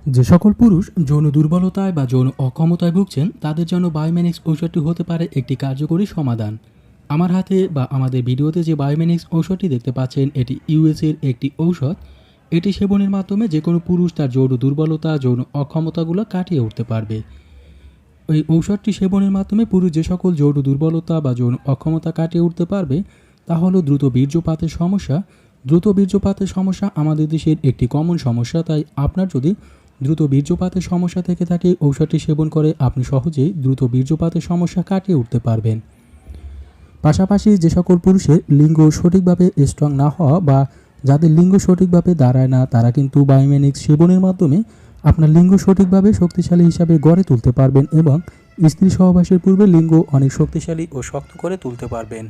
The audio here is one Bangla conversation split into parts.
যে সকল পুরুষ যৌন দুর্বলতায় বা যৌন অক্ষমতায় ভুগছেন তাদের জন্য বায়োমেনিক্স ঔষধটি হতে পারে একটি কার্যকরী সমাধান। আমার হাতে বা আমাদের ভিডিওতে যে বায়োমেনিক্স ঔষধটি দেখতে পাচ্ছেন এটি ইউএসের একটি ঔষধ। এটি সেবনের মাধ্যমে যে কোনো পুরুষ তার যৌন দুর্বলতা যৌন অক্ষমতাগুলো কাটিয়ে উঠতে পারবে। এই ঔষধটি সেবনের মাধ্যমে পুরুষ যে সকল যৌন দুর্বলতা বা যৌন অক্ষমতা কাটিয়ে উঠতে পারবে তা হলো দ্রুত বীর্যপাতের সমস্যা। দ্রুত বীর্যপাতের সমস্যা আমাদের দেশের একটি কমন সমস্যা, তাই আপনার যদি দ্রুত বীর্যপাতের সমস্যা থেকে থাকে ঔষধটি সেবন করে আপনি সহজেই দ্রুত বীর্যপাতের সমস্যা কাটিয়ে উঠতে পারবেন। পাশাপাশি যে সকল পুরুষের লিঙ্গ সঠিকভাবে স্ট্রং না হওয়া বা যাদের লিঙ্গ সঠিকভাবে দাঁড়ায় না তারা কিন্তু বায়োমেনিক্স সেবনের মাধ্যমে আপনার লিঙ্গ সঠিকভাবে শক্তিশালী হিসাবে গড়ে তুলতে পারবেন এবং স্ত্রী সহবাসের পূর্বে লিঙ্গ অনেক শক্তিশালী ও শক্ত করে তুলতে পারবেন।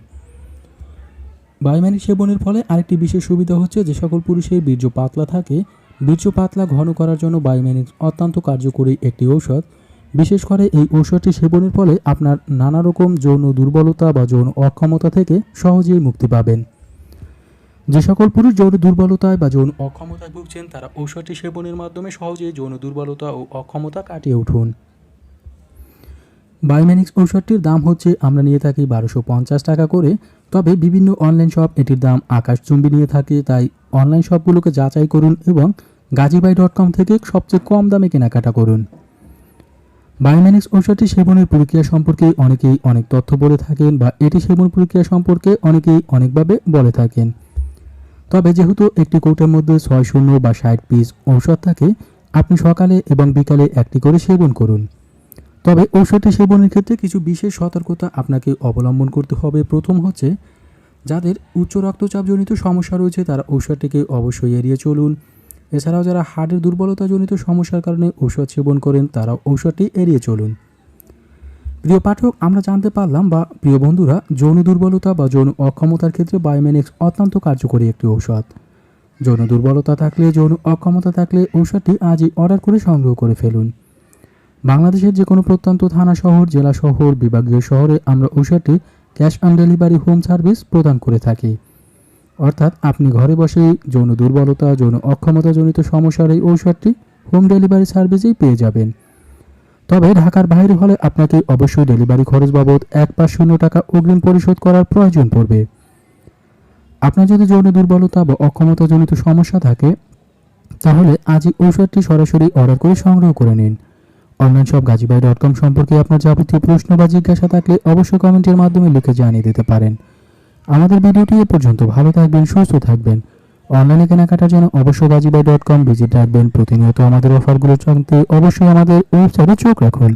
বায়োমেনিক্স সেবনের ফলে আরেকটি বিশেষ সুবিধা হচ্ছে যে সকল পুরুষের বীর্য পাতলা থাকে, বীর্য পাতলা ঘন করার জন্য বায়োমেনিক্স অত্যন্ত কার্যকরী একটি ঔষধ। বিশেষ করে এই ঔষধটি সেবনের ফলে আপনার নানা রকম যৌন দুর্বলতা বা যৌন অক্ষমতা থেকে সহজেই মুক্তি পাবেন। যে সকল পুরুষ যৌন দুর্বলতায় বা যৌন অক্ষমতায় ভুগছেন তারা ঔষধটি সেবনের মাধ্যমে সহজেই যৌন দুর্বলতা ও অক্ষমতা কাটিয়ে উঠুন। বায়োমেনিক্স ঔষধটির দাম হচ্ছে আমরা নিয়ে থাকি 1250 টাকা করে, তবে বিভিন্ন অনলাইন শপ এটির দাম আকাশচুম্বী নিয়ে থাকে, তাই অনলাইন শপগুলোকে যাচাই করুন এবং গাজীবাই.com থেকে সবচেয়ে কম দামে কেনাকাটা করুন। বায়োমেনিক্স ঔষধটি সেবনের প্রক্রিয়া সম্পর্কে অনেকেই অনেক তথ্য বলে থাকেন বা এটি সেবন প্রক্রিয়া সম্পর্কে অনেকেই অনেকভাবে বলে থাকেন। তবে যেহেতু একটি কৌটার মধ্যে 60 বা 60 পিস ঔষধ থাকে, আপনি সকালে এবং বিকালে একটি করে সেবন করুন। তবে ঔষধটি সেবনের ক্ষেত্রে কিছু বিশেষ সতর্কতা আপনাকে অবলম্বন করতে হবে। প্রথম হচ্ছে, যাদের উচ্চ রক্তচাপজনিত সমস্যা রয়েছে তারা ঔষধটিকে অবশ্যই এড়িয়ে চলুন। এছাড়াও যারা হার্টের দুর্বলতাজনিত সমস্যার কারণে ঔষধ সেবন করেন তারা ঔষধটি এড়িয়ে চলুন। প্রিয় পাঠক, আমরা জানতে পারলাম বা প্রিয় বন্ধুরা, যৌন দুর্বলতা বা যৌন অক্ষমতার ক্ষেত্রে বায়োমেনিক্স অত্যন্ত কার্যকরী একটি ঔষধ। যৌন দুর্বলতা থাকলে, যৌন অক্ষমতা থাকলে ঔষধটি আজই অর্ডার করে সংগ্রহ করে ফেলুন। বাংলাদেশের যে কোনো প্রত্যন্ত থানা শহর, জেলা শহর, বিভাগীয় শহরে আমরা ঔষধটি cash on delivery home service প্রদান করে থাকি। অর্থাৎ আপনি ঘরে বসেই যৌন দুর্বলতা যৌন অক্ষমতাজনিত সমস্যার এই ঔষধটি হোম ডেলিভারি সার্ভিসেই পেয়ে যাবেন। তবে ঢাকার বাইরে হলে আপনাকে অবশ্যই ডেলিভারি খরচ বাবদ 1/0 টাকা অগ্রিম পরিশোধ করার প্রয়োজন পড়বে। আপনার যদি যৌন দুর্বলতা বা অক্ষমতাজনিত সমস্যা থাকে তাহলে আজই ঔষধটি সরাসরি অর্ডার করে সংগ্রহ করে নিন। অনলাইন শপ গাজীবাই.com সম্পর্কে আপনার যাবতীয় প্রশ্ন বা জিজ্ঞাসা থাকলে অবশ্যই কমেন্টের মাধ্যমে লিখে জানিয়ে দিতে পারেন। আমাদের ভিডিওটি এ পর্যন্ত। ভালো থাকবেন, সুস্থ থাকবেন। অনলাইনে কেনাকাটার জন্য অবশ্যই গাজীবাই.com ভিজিট রাখবেন। প্রতিনিয়ত আমাদের অফারগুলো জানতে অবশ্যই আমাদের ওয়েবসাইটে চোখ রাখুন।